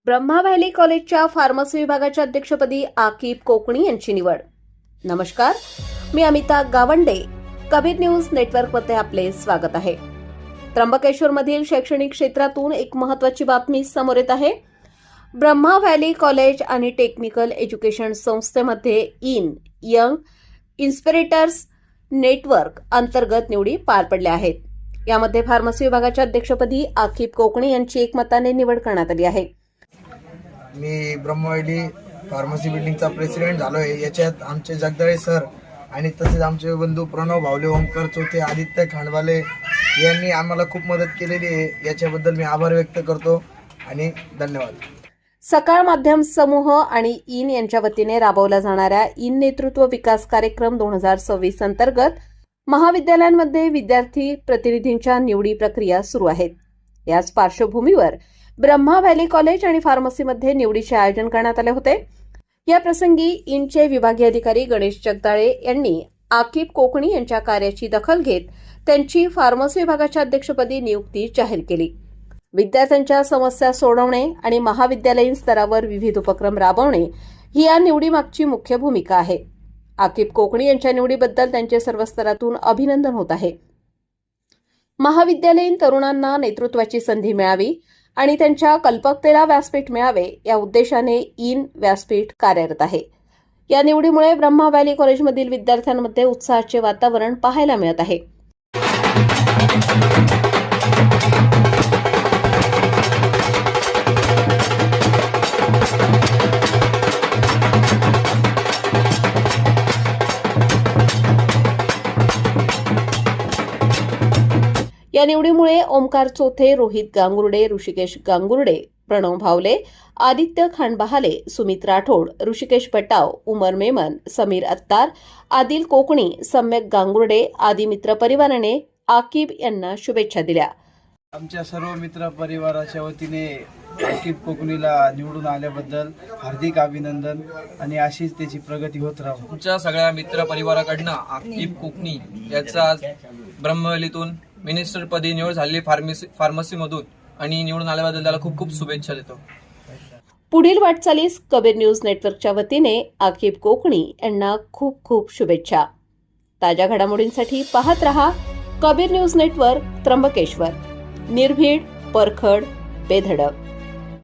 Brahma valley कॉलेजच्या pharmacy विभागाच्या अध्यक्षपदी आकिब कोकणी यांची निवड. नमस्कार, मी अमिता गावंडे. कबीर न्यूज नेटवर्कमध्ये आपले स्वागत आहे. त्र्यंबकेश्वरमधील शैक्षणिक क्षेत्रातून एक महत्त्वाची बातमी समोर येत आहे. ब्रह्मा व्हॅली कॉलेज आणि टेक्निकल एज्युकेशन संस्थेमध्ये यंग इन्स्पिरेटर्स नेटवर्क अंतर्गत निवडी पार पडल्या आहेत. यामध्ये फार्मसी विभागाच्या अध्यक्षपदी आकिब कोकणी यांची एकमताने निवड करण्यात आली आहे. मी ब्रह्मवैली फार्मसी बिल्डिंगचा प्रेसिडेंट झालो आहे. याच्यात आमचे जगदाळे सर आणि तसेच आमचे बंधू प्रणव भावले, ओंकार चौथे, आदित्य खांडवाले यांनी आम्हाला खूप मदत केलेली आहे. याच्याबद्दल मी आभार व्यक्त करतो आणि धन्यवाद. सकाळ माध्यम समूह आणि इन यांच्या वतीने राबवला जाणाऱ्या इन नेतृत्व विकास कार्यक्रम 2026 अंतर्गत महाविद्यालयांमध्ये विद्यार्थी प्रतिनिधींच्या निवडी प्रक्रिया सुरू आहेत. याच पार्श्वभूमीवर ब्रह्मा व्हॅली कॉलेज आणि फार्मसीमध्ये निवडीचे आयोजन करण्यात आले होते. या प्रसंगी इनचे विभागीय अधिकारी गणेश जगदाळे यांनी आकिब कोकणी यांच्या कार्याची दखल घेत त्यांची फार्मसी विभागाच्या अध्यक्षपदी नियुक्ती जाहीर केली. विद्यार्थ्यांच्या समस्या सोडवणे आणि महाविद्यालयीन स्तरावर विविध उपक्रम राबवणे ही या निवडीमागची मुख्य भूमिका आहे. आकिब कोकणी यांच्या निवडीबद्दल त्यांचे सर्व स्तरातून अभिनंदन होत आहे. महाविद्यालयीन तरुणांना नेतृत्वाची संधी मिळावी आणि त्यांच्या कल्पकतेला व्यासपीठ मिळावे या उद्देशाने इन व्यासपीठ कार्यरत आहे. या निवडीमुळे ब्रह्मा व्हॅली कॉलेजमधील विद्यार्थ्यांमध्ये उत्साहाचे वातावरण पाहायला मिळत आहे. या निवडीमुळे ओंकार चौथे, रोहित गांगुर्डे, ऋषिकेश गांगुर्डे, प्रणव भावले, आदित्य खांडबहाले, सुमित राठोड, ऋषिकेश भटाव, उमर मेमन, समीर अत्तार, आदिल कोकणी, सम्यक गांगुर्डे आदी मित्र परिवाराने आकिब यांना शुभेच्छा दिल्या. आमच्या सर्व मित्र परिवाराच्या वतीने आकिब कोकणीला निवडून आल्याबद्दल हार्दिक अभिनंदन आणि अशीच त्याची प्रगती होत राहू. आमच्या सगळ्या मित्र परिवाराकडनं आकिब कोकणी याचा आज ब्रह्मवलीतून मिनिस्टरपदी निवड झालेली फार्मसीमधून आणि निवडून आल्याबद्दल त्याला खूप खूप शुभेच्छा देतो. पुढील वाटचालीस कबीर न्यूज नेटवर्कच्या वतीने आकिब कोकणी यांना खूप खूप शुभेच्छा. ताज्या घडामोडींसाठी पाहत रहा कबीर न्यूज नेटवर्क, त्र्यंबकेश्वर. निर्भीड, परखड, बेधडक.